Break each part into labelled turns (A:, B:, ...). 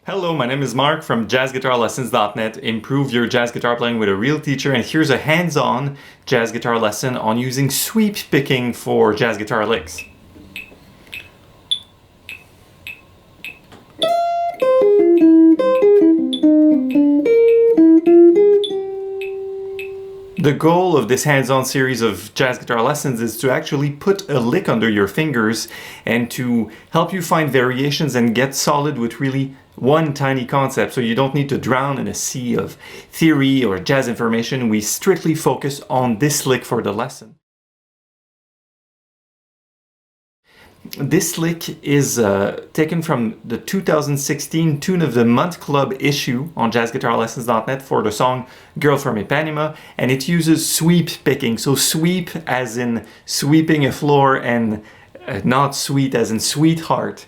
A: Hello, my name is Marc from jazzguitarlessons.net. Improve your jazz guitar playing with a real teacher, and here's a hands-on jazz guitar lesson on using sweep picking for jazz guitar licks. The goal of this hands-on series of jazz guitar lessons is to actually put a lick under your fingers and to help you find variations and get solid with really one tiny concept, so you don't need to drown in a sea of theory or jazz information. We strictly focus on this lick for the lesson. This lick is taken from the 2016 Tune of the Month Club issue on jazzguitarlessons.net for the song Girl from Ipanema, and it uses sweep picking. So sweep as in sweeping a floor, and not sweet as in sweetheart.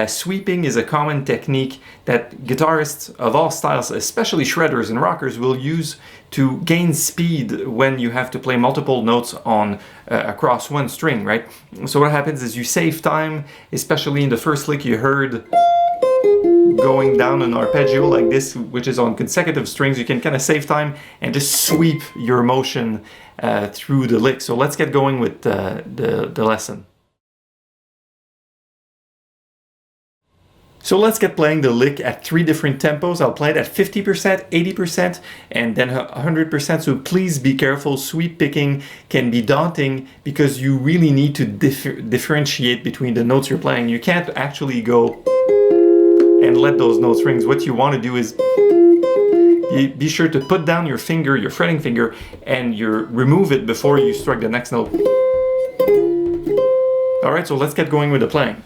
A: Sweeping is a common technique that guitarists of all styles, especially shredders and rockers, will use to gain speed when you have to play multiple notes on across one string, right? So what happens is you save time, especially in the first lick you heard going down an arpeggio like this, which is on consecutive strings. You can kind of save time and just sweep your motion through the lick. So let's get going with the lesson. So let's get playing the lick at 3 different tempos. I'll play it at 50%, 80%, and then 100%. So please be careful. Sweep picking can be daunting because you really need to differentiate between the notes you're playing. You can't actually go and let those notes ring. What you want to do is be sure to put down your finger, your fretting finger, and remove it before you strike the next note. All right, so let's get going with the playing.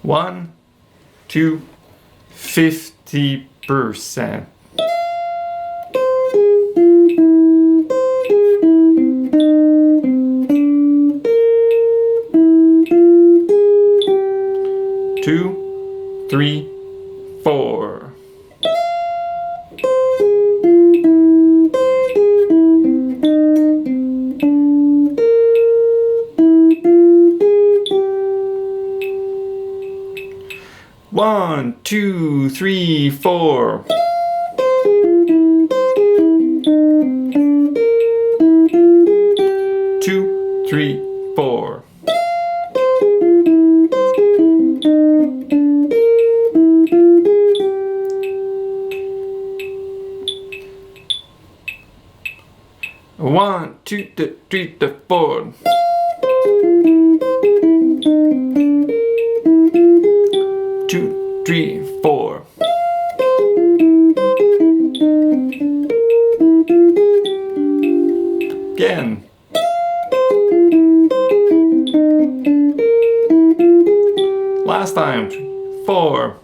A: 1, 2, 50%. Two, 3, 4. 1, 2, 3, 4. 2, 3, 4. 1, 2, 3, 4. 2, 3, 4. Again. Last time. 4.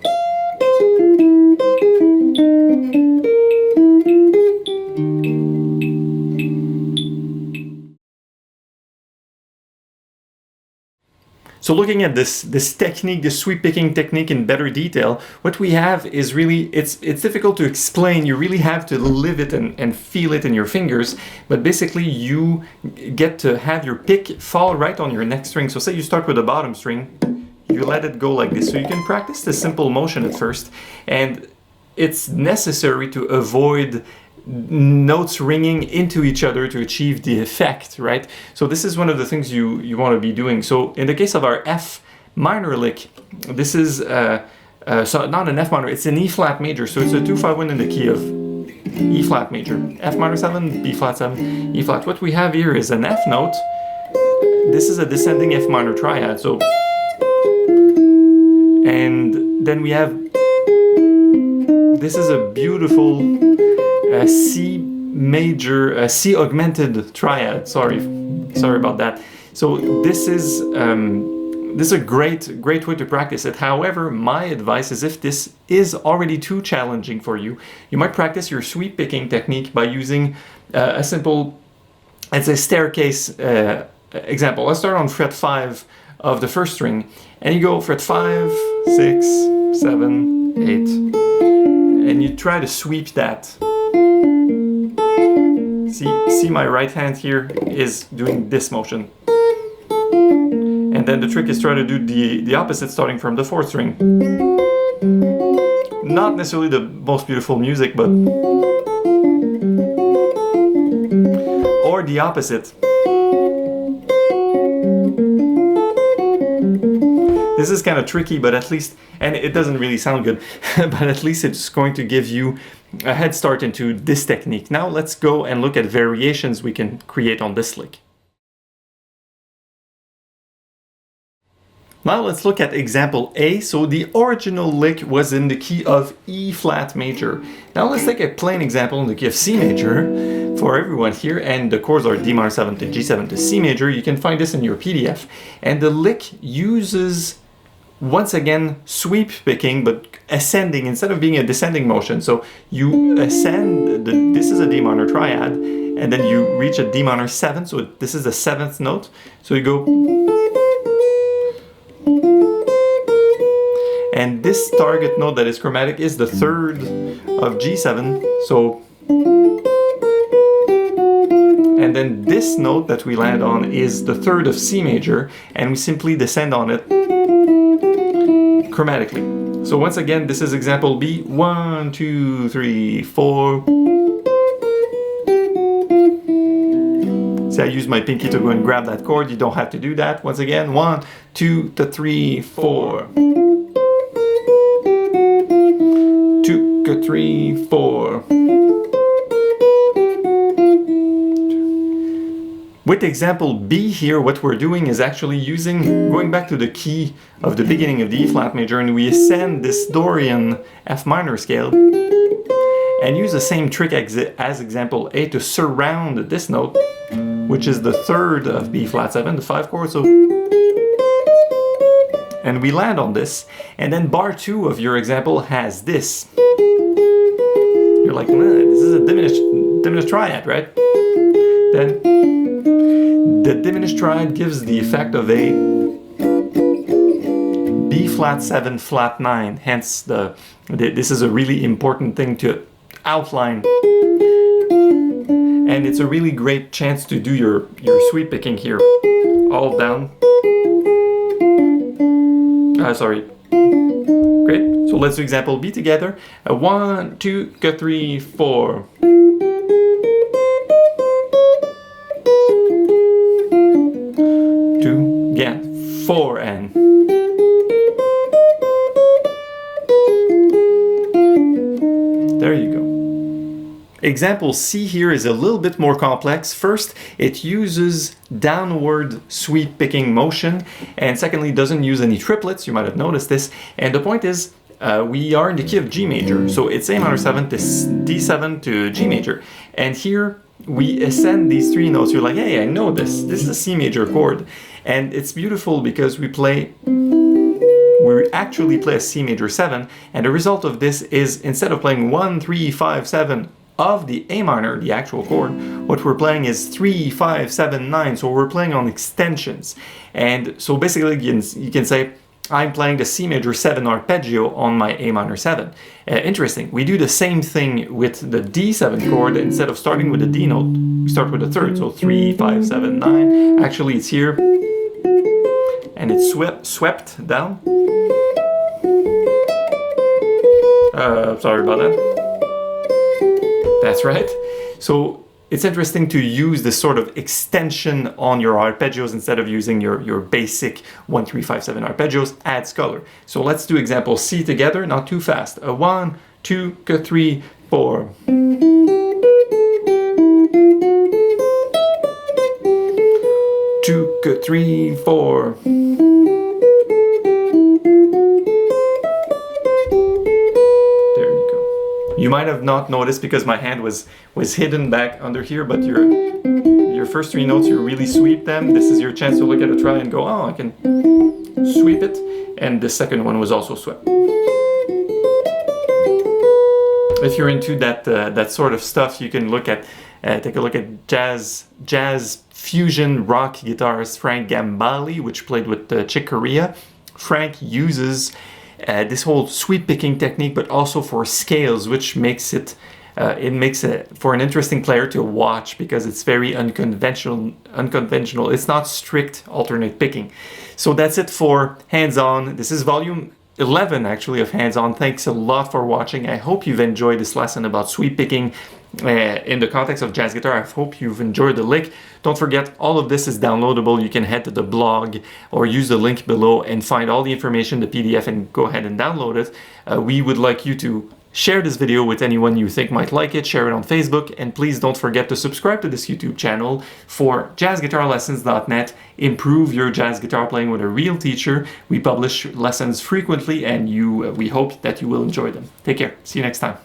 A: So looking at this technique, this sweep picking technique in better detail, what we have is really, it's difficult to explain. You really have to live it and feel it in your fingers. But basically you get to have your pick fall right on your next string. So say you start with the bottom string, you let it go like this. So you can practice the simple motion at first. And it's necessary to avoid notes ringing into each other to achieve the effect, right? So this is one of the things you want to be doing. So in the case of our F minor lick, this is so not an F minor, it's an E flat major. So it's a 2-5-1 in the key of E flat major. F minor 7, B flat 7, E flat. What we have here is an F note. This is a descending F minor triad. So, and then we have, this is a beautiful C major, C augmented triad. Sorry about that. So this is a great way to practice it. However, my advice is, if this is already too challenging for you, you might practice your sweep picking technique by using a simple, it's a staircase example. Let's start on fret 5 of the first string, and you go fret 5, 6, 7, 8, and you try to sweep that. See my right hand here is doing this motion. And then the trick is try to do the opposite starting from the 4th string. not necessarily the most beautiful music, but... Or the opposite. This is kind of tricky, but at least, and it doesn't really sound good, but at least it's going to give you a head start into this technique. Now let's go and look at variations we can create on this lick. Now let's look at example A. So the original lick was in the key of E flat major. Now let's take a plain example in the key of C major for everyone here, and the chords are D minor 7 to G7 to C major. You can find this in your PDF. And the lick uses, once again, sweep picking, but ascending instead of being a descending motion. So you ascend, this is a D minor triad, and then you reach a D minor 7, so this is the 7th note. So you go... And this target note that is chromatic is the 3rd of G7, so... And then this note that we land on is the 3rd of C major, and we simply descend on it chromatically. So once again, this is example B. 1, 2, 3, 4. See, I use my pinky to go and grab that chord. You don't have to do that. Once again, 1, 2, 3, 4. 2, 3, 4. With example B here, what we're doing is actually going back to the key of the beginning of the E flat major, and we ascend this Dorian F minor scale and use the same trick as example A to surround this note, which is the 3rd of B flat 7, the 5 chord. So, and we land on this, and then bar 2 of your example has this. You're like, this is a diminished triad, right? Then the diminished triad gives the effect of a B flat 7 flat 9. Hence, this is a really important thing to outline. And it's a really great chance to do your sweep picking here. All down. Sorry. Great. So let's do example B together. 1, 2, 3, 4. 2, again, 4 and. There you go. Example C here is a little bit more complex. First, it uses downward sweep picking motion, and secondly, it doesn't use any triplets. You might have noticed this. And the point is, we are in the key of G major, so it's A minor 7 to D7 to G major. And here we ascend these 3 notes. You're like, hey, I know this. This is a C major chord, and it's beautiful because we actually play a C major 7, and the result of this is, instead of playing 1, 3, 5, 7 of the A minor, the actual chord, what we're playing is 3, 5, 7, 9, so we're playing on extensions. And so basically you can say, I'm playing the C major 7 arpeggio on my A minor 7. Interesting, we do the same thing with the D7 chord. Instead of starting with the D note, we start with the 3rd, so 3, 5, 7, 9. Actually it's here, and it's swept down. Sorry about that. That's right. So it's interesting to use this sort of extension on your arpeggios instead of using your basic 1, 3, 5, 7 arpeggios. Adds color. So let's do example C together, not too fast. 1, 2, 3, 4. 2, 3, 4. You might have not noticed because my hand was hidden back under here, but your first 3 notes, you really sweep them. This is your chance to look at a try and go, oh, I can sweep it. And the second one was also swept. If you're into that sort of stuff, you can take a look at jazz fusion rock guitarist Frank Gambale, which played with Chick Corea. Frank uses this whole sweep picking technique, but also for scales, which makes it for an interesting player to watch because it's very unconventional. It's not strict alternate picking. So that's it for hands-on. This is volume 11 actually of hands-on. Thanks a lot for watching. I hope you've enjoyed this lesson about sweep picking in the context of jazz guitar. I hope you've enjoyed the lick. Don't forget, all of this is downloadable. You can head to the blog or use the link below and find all the information, the PDF, and go ahead and download it. We would like you to share this video with anyone you think might like it, share it on Facebook, and please don't forget to subscribe to this YouTube channel for jazzguitarlessons.net. Improve your jazz guitar playing with a real teacher. We publish lessons frequently, and we hope that you will enjoy them. Take care. See you next time.